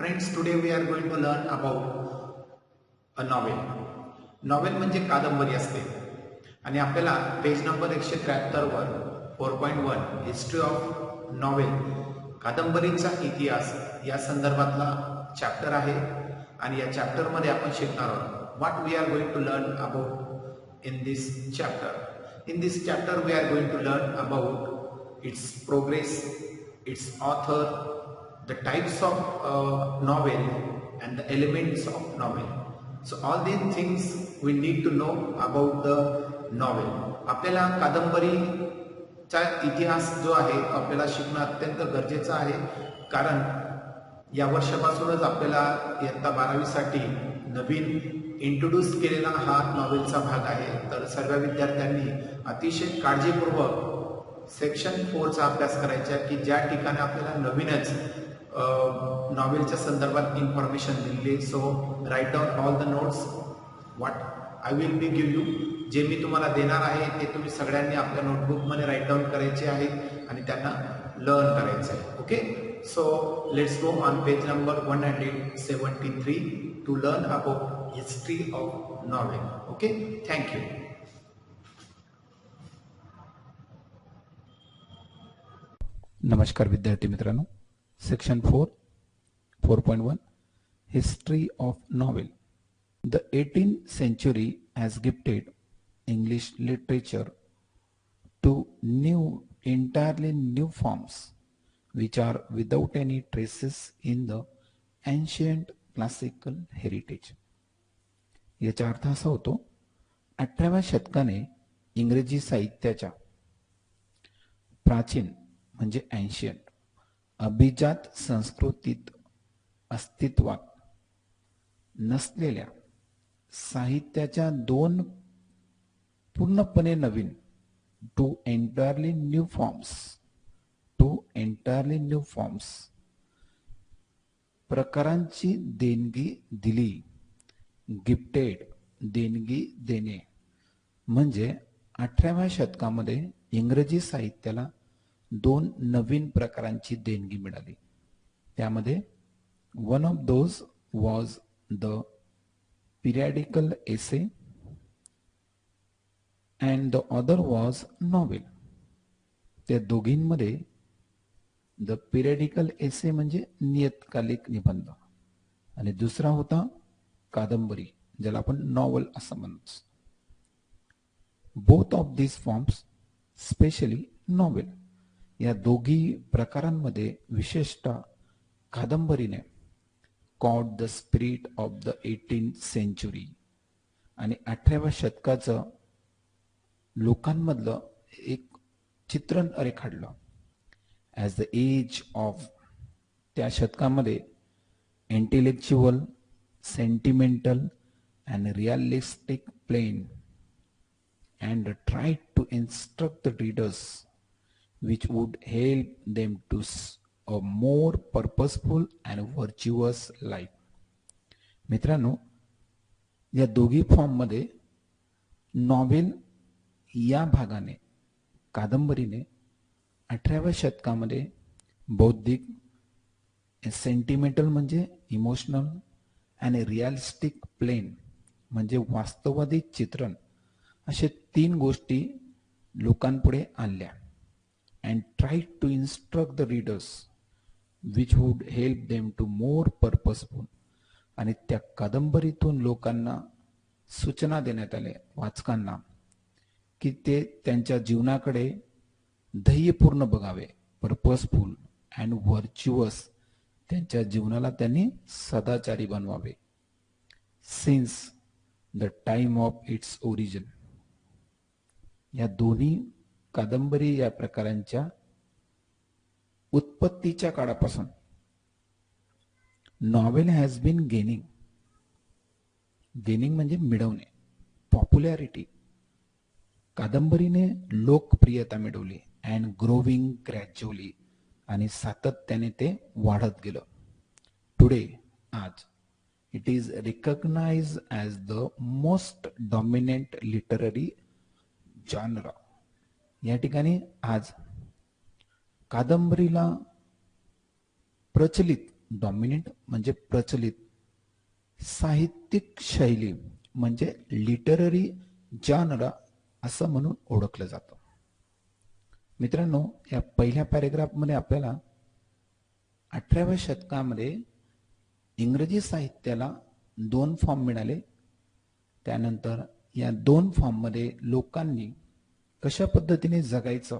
Friends, today we are going to learn about a novel. Novel म्हणजे कादंबरी असते आणि आपल्याला पेज नंबर 173 वर 4.1 हिस्ट्री ऑफ नॉवेल कादंबरीचा इतिहास या संदर्भातला चॅप्टर आहे आणि या चॅप्टर मध्ये आपण शिकणार आहोत what we are going to learn about in this chapter. In this chapter we are going to learn about its progress, its author, the types of novel and the elements of novel. So all these things we need to know about the novel. आपल्याला कादंबरीचा इतिहास जो आहे तो आपल्याला शिकणं अत्यंत गरजेचं आहे, कारण या वर्षापासूनच आपल्याला इयत्ता 12वी साठी नवीन इंट्रोड्यूस केलेला हा नॉवेलचा भाग आहे. तर सर्व विद्यार्थ्यांनी अतिशय काळजीपूर्वक सेक्शन 4 चा अभ्यास करायचा की ज्या ठिकाणी आपल्याला नवीनच नॉवेलच्या संदर्भात इन्फॉर्मेशन दिली. So write down all the notes what I will be give you. जे मी तुम्हाला देणार आहे ते तुम्ही सगळ्यांनी आपल्या नोटबुकमध्ये राईट डाऊन करायचे आहे आणि त्यांना लर्न करायचं आहे. Okay, so let's go on page number 173 to learn about history of novel. Okay, thank you. नमस्कार विद्यार्थी मित्रांनो. Section 4.1 history of novel. The 18th century has gifted English literature to entirely new forms which are without any traces in the ancient classical heritage. याचा अर्थ असा होतो, 18व्या शतकाने इंग्रजी साहित्याच्या प्राचीन म्हणजे एन्शियंट अभिजात संस्कृतीत अस्तित्वात नसलेल्या साहित्याच्या दोन पूर्णपणे नवीन टू एंटायरली न्यू फॉर्म्स प्रकारांची देणगी दिली. गिफ्टेड देणगी देणे म्हणजे 18व्या शतकामध्ये इंग्रजी साहित्याला दोन नवीन प्रकारांची देणगी मिळाली. त्यामध्ये one of those was the periodical essay and the other was novel. त्या दोघींमध्ये द पिरियडिकल एसे म्हणजे नियतकालिक निबंध आणि दुसरा होता कादंबरी, ज्याला आपण नॉवल असं म्हणतो. Both of this forms, specially novel, या दोघी प्रकारांमध्ये विशेषतः कादंबरीने caught the spirit of the 18th century आणि 18व्या शतकाचं लोकांमधलं एक चित्रण रेखाटलं. ॲज द एज ऑफ, त्या शतकामध्ये intellectual, sentimental and realistic plain and try to instruct the readers which would help them to a more purposeful and virtuous life. मित्रांनो, या दोघी form मध्ये नॉवेल या भागाने, कादंबरीने 18व्या शतकामध्ये बौद्धिक, सेंटिमेंटल म्हणजे इमोशनल आणि रिअलिस्टिक प्लेन म्हणजे वास्तववादी चित्रण, असे तीन गोष्टी लोकांपुढे आणल्या. And tried to instruct the readers which would help them to more purposeful. आणि त्या कादंबरीतून लोकांना सूचना देण्यात आल्या वाचकांना की ते त्यांच्या जीवनाकडे ध्येयपूर्ण बघावे, पर्पजफुल अँड व्हर्च्युअस, त्यांच्या जीवनाला त्यांनी सदाचारी बनवावे. Since the time of its origin, या दोन्ही कादंबरी या प्रकारांच्या उत्पत्तीच्या काळापासून नॉवेल हॅज बीन गेनिंग म्हणजे मिळवणे, पॉप्युलॅरिटी. कादंबरीने लोकप्रियता मिळवली अँड ग्रोविंग ग्रॅज्युअली, आणि सातत्याने ते वाढत गेलं. टुडे, आज, it is recognised as the most dominant literary genre. या ठिकाणी आज कादंबरीला प्रचलित डॉमिनेंट म्हणजे प्रचलित, साहित्यिक शैली म्हणजे लिटररी जॉनरा असं म्हणून ओळखलं जातं. मित्रांनो, या पहिल्या पॅरेग्राफमध्ये आपल्याला 18व्या शतकामध्ये इंग्रजी साहित्याला 2 फॉर्म मिळाले. त्यानंतर या 2 फॉर्ममध्ये लोकांनी कशा पद्धतीने जगायचं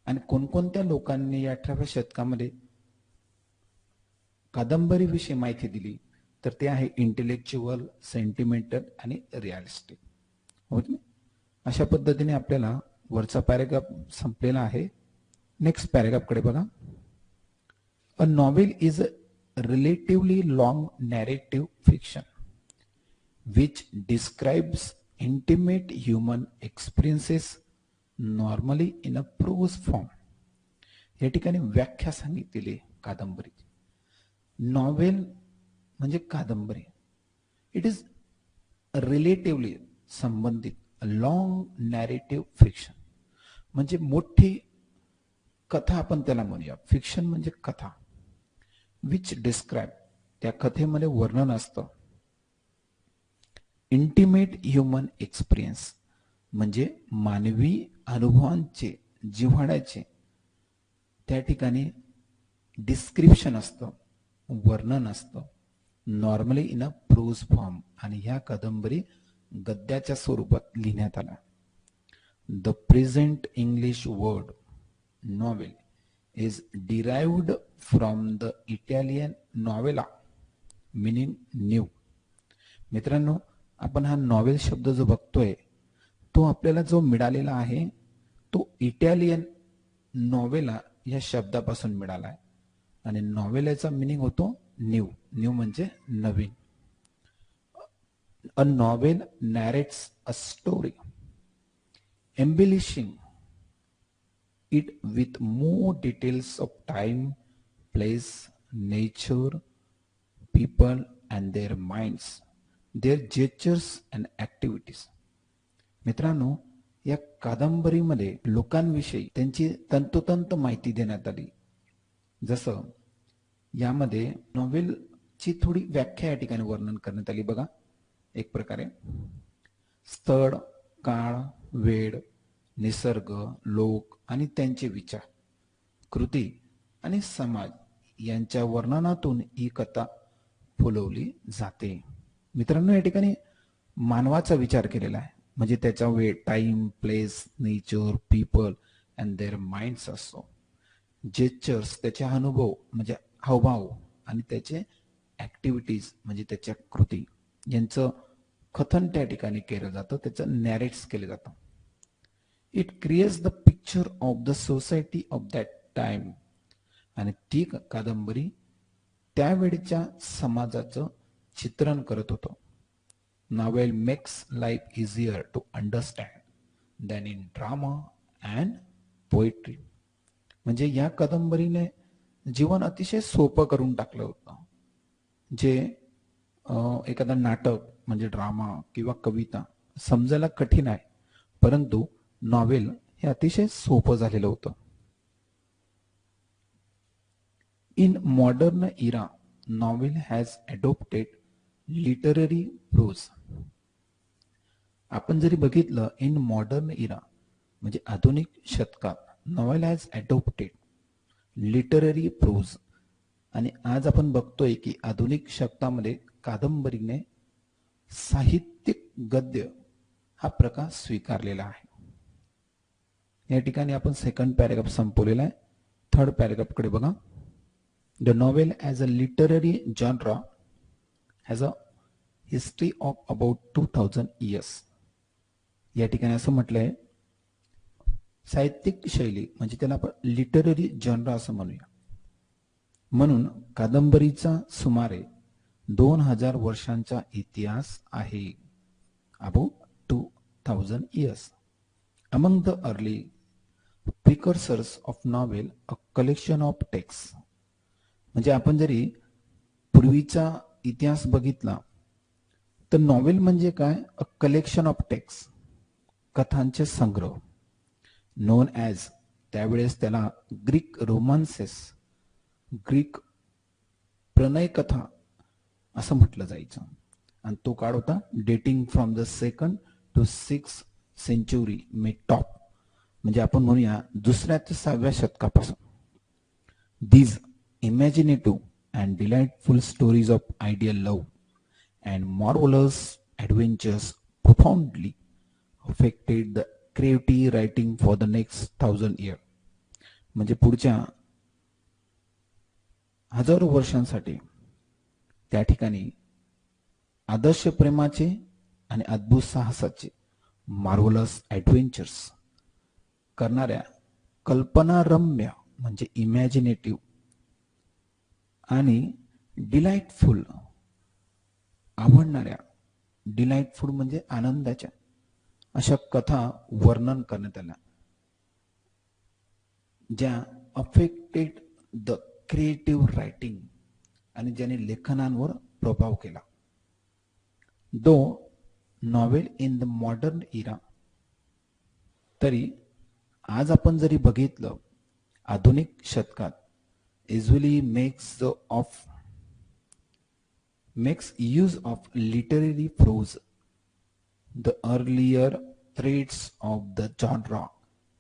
आणि कोणकोणत्या लोकांनी या 18व्या शतकामध्ये कादंबरीविषयी माहिती दिली, तर ते आहे इंटेलेक्च्युअल, सेंटिमेंटल आणि रिअलिस्टिक. होत नाही? अशा पद्धतीने आपल्याला वरचा पॅरेग्राफ संपलेला आहे. नेक्स्ट पॅरेग्राफकडे बघा. A novel is a relatively long narrative fiction which describes intimate human experiences normally in a prose form. या ठिकाणी व्याख्या सांगितलेली कादंबरीची. नॉवेल म्हणजे कादंबरी. इट इज रिलेटिव्हली संबंधित लॉंग नॅरेटिव्ह फिक्शन म्हणजे मोठी कथा आपण त्याला म्हणूया. फिक्शन म्हणजे कथा. विच डिस्क्राईब त्या कथेमध्ये वर्णन असतं. इंटिमेट ह्युमन एक्सपिरियन्स म्हणजे मानवी अनुभवांचे, जिव्हाळ्याचे त्या ठिकाणी डिस्क्रिप्शन असतं, वर्णन असतं. Normally in a prose form आणि ह्या कादंबरी गद्याच्या स्वरूपात लिहिण्यात आला. The present English word novel is derived from the Italian novella meaning new. मित्रांनो, आपण हा नॉवेल शब्द जो बघतोय तो आपल्याला जो मिळालेला आहे तो इटालियन नॉवेला या शब्दापासून मिळाला आहे आणि नॉवेलाचा मीनिंग होतो न्यू. न्यू म्हणजे नवीन. A novel narrates a story embellishing it with more details of time, place, nature, people and their minds, their gestures and activities. मित्रांनो, या कादंबरीमध्ये लोकांविषयी त्यांची तंतोतंत माहिती देण्यात आली. जसं यामध्ये नॉवेलची थोडी व्याख्या या ठिकाणी वर्णन करण्यात आली बघा. एक प्रकारे स्थळ, काळ, वेळ, निसर्ग, लोक आणि त्यांचे विचार, कृती आणि समाज यांच्या वर्णनातून ही कथा फुलवली जाते. मित्रांनो, या ठिकाणी मानवाचा विचार केलेला आहे म्हणजे त्याचा वेळ, time, place, nature, people and their minds असतो. जेस्चर्स त्याचे अनुभव म्हणजे हावभाव आणि त्याचे ऍक्टिव्हिटीज म्हणजे त्याच्या कृती यांचं कथन त्या ठिकाणी केलं जातं, त्याचं नॅरेट्स केलं जातं. It creates the picture of the society of that time आणि ती कादंबरी त्यावेळच्या समाजाचं चित्रण करत होतं. Novel makes life easier to understand than in drama and poetry. म्हणजे या कादंबरीने जीवन अतिशय सोपं करून टाकलं होतं. जे एखादा नाटक म्हणजे ड्रामा किंवा कविता समजायला कठीण आहे, परंतु नॉवेल हे अतिशय सोपं झालेलं होतं. In modern era novel has adopted literary prose. आपण जरी बघितलं इन मॉडर्न इरा म्हणजे आधुनिक शतकात novel has adopted literary prose आणि आज आपण बघतोय की आधुनिक शतकामध्ये कादंबरीने साहित्यिक गद्य हा प्रकार स्वीकारलेला आहे. या ठिकाणी आपण सेकंड पॅरेग्राफ संपवलेला आहे. थर्ड पॅरेग्राफ कडे बघा. The novel as a literary genre has a history of about 2000 years. या ठिकाणी असं म्हटलंय साहित्यिक शैली म्हणजे त्याला आपण लिटररी जॉनरा असं म्हणूया. म्हणून कादंबरीचा सुमारे 2000 वर्षांचा इतिहास आहे. About 2000 years. Among the early precursors of novel, a collection of texts. म्हणजे आपण जरी पूर्वीचा इतिहास बघितला तर नॉवेल म्हणजे काय? अ कलेक्शन ऑफ टेक्स्ट, कथांचे संग्रह. नोन ॲज, त्यावेळेस त्याला ग्रीक रोमान्सेस, ग्रीक प्रणय कथा असं म्हटलं जायचं. आणि तो काळ होता dating from the 2nd to 6th century may top, म्हणजे आपण म्हणूया 2ऱ्या ते 6व्या शतकापासून. These imaginative and delightful stories of ideal love and marvelous adventures profoundly affected the creative writing for the next 1000 years. म्हणजे पुढच्या हजारो वर्षांसाठी त्या ठिकाणी आदर्श प्रेमाचे आणि अद्भुत साहसाचे मार्वलस ॲडव्हेंचर्स करणाऱ्या कल्पनारम्य म्हणजे इमॅजिनेटिव्ह आणि डिलाइटफुल आवडणाऱ्या, डिलाइटफुल म्हणजे आनंदाच्या अशा कथा वर्णन करण्यात आल्या, ज्या अफेक्टेड द क्रिएटिव्ह रायटिंग आणि ज्याने लेखनांवर प्रभाव केला. Though novel in the modern era, तरी आज आपण जरी बघितलं आधुनिक शतकात usually makes use of literary prose, the earlier threads of the genre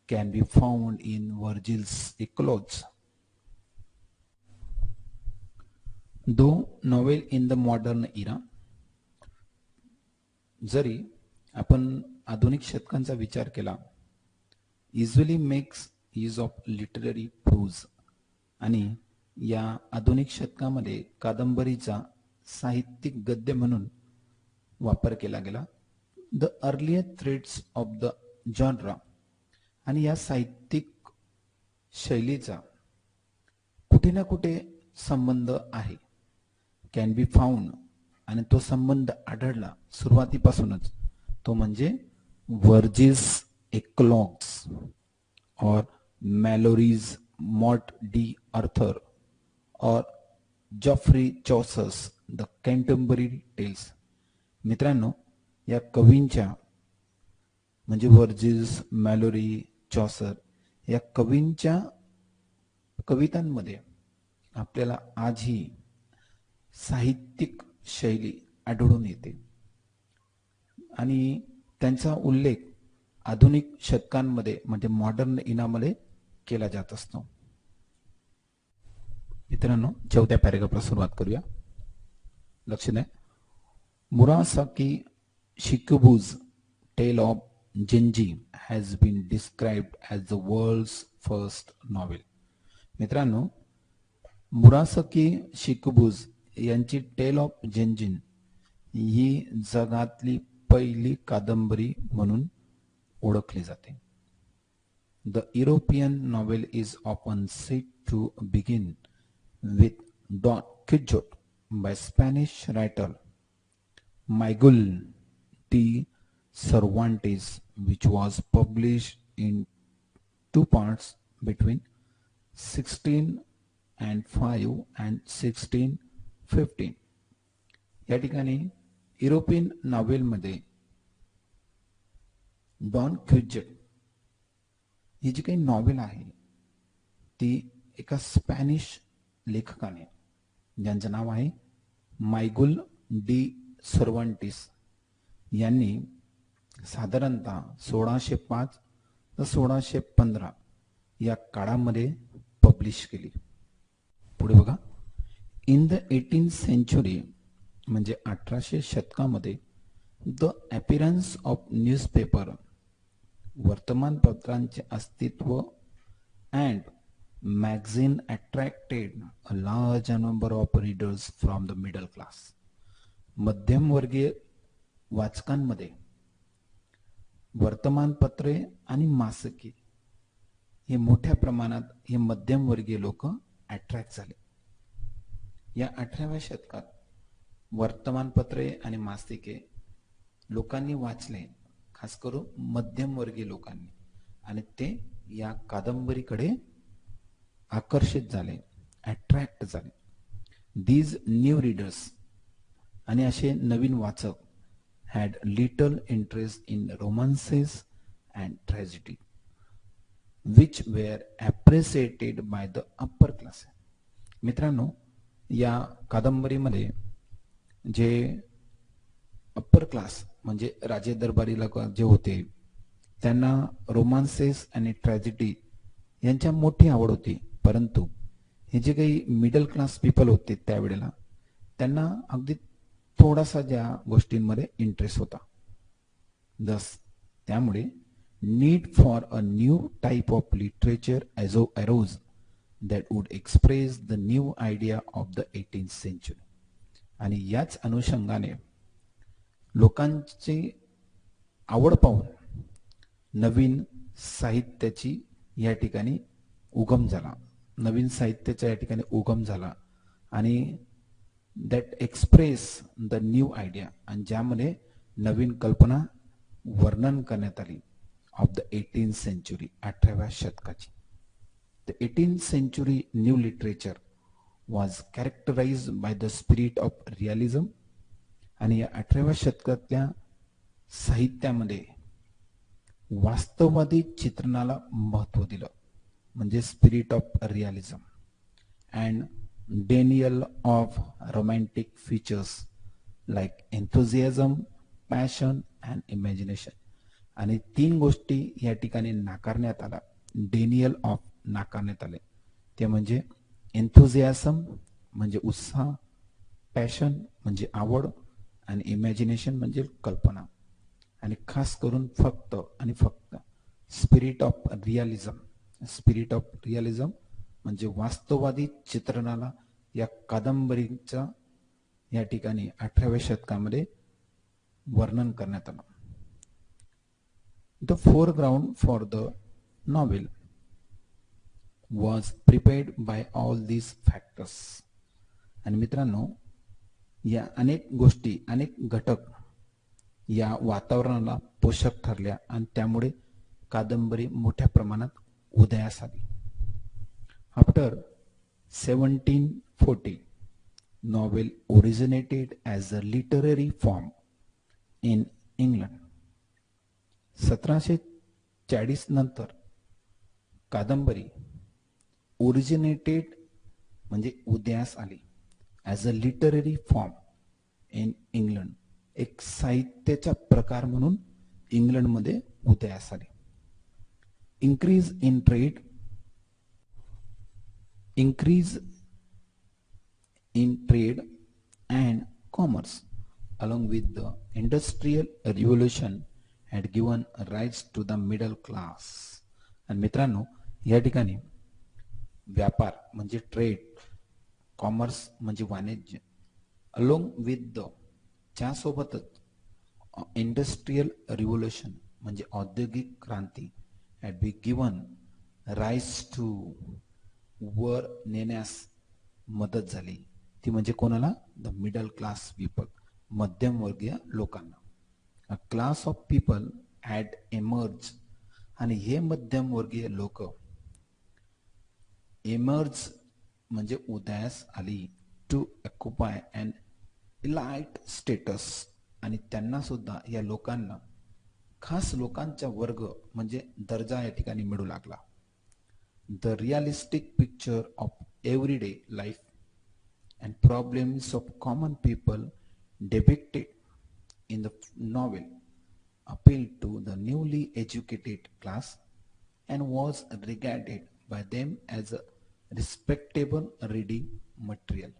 can be found in Virgil's Eclogues. Though novel in the modern era, जरी आपण आधुनिक शतकांचा विचार केला, usually makes use of literary prose, आणि या आधुनिक शतकामध्ये कादंबरीचा साहित्यिक गद्य म्हणून वापर केला गेला. The earlier threads of the genre, आणि या साहित्यिक शैलीचा कुठे ना कुठे संबंध आहे. कॅन बी फाउंड, आणि तो संबंध आढळला सुरुवातीपासूनच, तो म्हणजे वर्जिल्स एक्लॉग्स और मॅलोरीज मॉर्ट डी अर्थर और जॉफ्री चॉसर्स द कॅन्टरबरी टेल्स. मित्रांनो, या कवींच्या म्हणजे वर्जिल्स, मॅलोरी, चॉसर या कवींच्या कवितांमध्ये आपल्याला आजही साहित्यिक शैली आढळून येते आणि त्यांचा उल्लेख आधुनिक शतकांमध्ये म्हणजे मॉडर्न इनामध्ये केला जात असतो. मित्रांनो, 4थ्या पॅरेग्राफला सुरुवात करूया. लक्ष द्या. मुरासाकी शिकुबु's Tale of Genji has been described as the world's first novel. मित्रांनो, मुरासाकी शिकुबुज यांची टेल ऑफ जेंजिन ही जगातली पहिली कादंबरी म्हणून ओळखली जाते. The European novel is often said to begin with Don Quixote by Spanish writer Miguel de Cervantes, which was published in 2 parts between 1605 and 1615. या ठिकाणी युरोपियन नॉवेलमध्ये डॉन क्विक्सोट ही जी काही नॉवेल आहे ती एका स्पॅनिश लेखकाने, ज्यांचं नाव आहे मायगुल डी सर्वांटिस, यांनी साधारणतः 1605 ते 1615 या काळामध्ये पब्लिश केली. पुढे बघा. इन द 18th century म्हणजे 1800 शतकामध्ये द अपीरन्स ऑफ न्यूजपेपर, वर्तमानपत्रांचे अस्तित्व, and magazine attracted a large number of readers from the middle class. मध्यमवर्गीय वाचकांमध्ये वर्तमानपत्रे आणि मासिके हे मोठ्या प्रमाणात हे मध्यमवर्गीय लोक अट्रॅक्ट झाले. या 18व्या शतकात वर्तमानपत्रे आणि मासिके लोकांनी वाचले, खास करून मध्यमवर्गीय लोकांनी, आणि ते या कादंबरीकडे आकर्षित झाले, अट्रॅक्ट झाले. दीज न्यू रीडर्स, आणि असे नवीन वाचक, had little interest in romances and tragedy, which were appreciated by the upper class. मित्रांनो, या कादंबरीमध्ये जे अप्पर क्लास म्हणजे राजे दरबारी लोक जे होते त्यांना रोमान्सेस आणि ट्रॅजेडी यांच्या मोठी आवड होती, परंतु हे जे काही मिडल क्लास पीपल होते त्यावेळेला त्यांना अगदी थोडासा ज्या गोष्टींमध्ये इंटरेस्ट होता. दस त्यामुळे need for a new type of literature arose that would express the new idea of the 18th century. आणि याच अनुषंगाने लोकांची आवड पाहून नवीन साहित्याची या ठिकाणी उगम झाला, नवीन साहित्याचा या ठिकाणी उगम झाला आणि that express the new idea, आणि ज्यामध्ये नवीन कल्पना वर्णन करण्यात आली of the 18th century, 18व्या शतकाची. The 18th century new literature was characterized by the spirit of realism. आणि या 18व्या शतकातल्या साहित्यामध्ये वास्तववादी चित्रणाला महत्व दिलं, म्हणजे spirit of realism and denial of romantic features like enthusiasm, passion and imagination. आणि 3 गोष्टी या ठिकाणी नाकारण्यात आल्या, डेनियल ऑफ नाकारण्यात आले, ते म्हणजे एन्थुझियाझम म्हणजे उत्साह, पॅशन म्हणजे आवड आणि इमॅजिनेशन म्हणजे कल्पना. आणि खास करून फक्त आणि फक्त spirit of realism, spirit of realism म्हणजे वास्तववादी चित्रणाला या कादंबरीचा या ठिकाणी 18व्या शतकामध्ये वर्णन करण्यात आलं. The foreground for the novel was prepared by all these factors. आणि मित्रांनो, या अनेक गोष्टी, अनेक घटक या वातावरणाला पोषक ठरल्या आणि त्यामुळे कादंबरी मोठ्या प्रमाणात उदयास आली. After 1740 novel originated as a literary form in England. 1740 नंतर कादंबरी ओरिजिनेटेड म्हणजे उदयास आली as a literary form in England, एक साहित्याचा प्रकार म्हणून इंग्लंडमध्ये उदयास आली. increase in trade and commerce along with the industrial revolution had given rise to the middle class. आणि मित्रांनो, या ठिकाणी व्यापार म्हणजे ट्रेड, कॉमर्स म्हणजे वाणिज्य, अलोंग विथ द त्यासोबतच इंडस्ट्रियल रिव्होल्यूशन म्हणजे औद्योगिक क्रांती had be given rise to वर नेण्यास मदत झाली. ती म्हणजे कोणाला? द मिडल क्लास पीपल, मध्यमवर्गीय लोकांना. A class of people had emerge, आणि हे मध्यमवर्गीय लोक एमर्ज म्हणजे उदयास आली to occupy and elite status, आणि त्यांना सुद्धा या लोकांना खास लोकांचा वर्ग म्हणजे दर्जा या ठिकाणी मिळू लागला. The realistic picture of everyday life and problems of common people depicted in the novel appealed to the newly educated class and was regarded by them as a respectable reading material.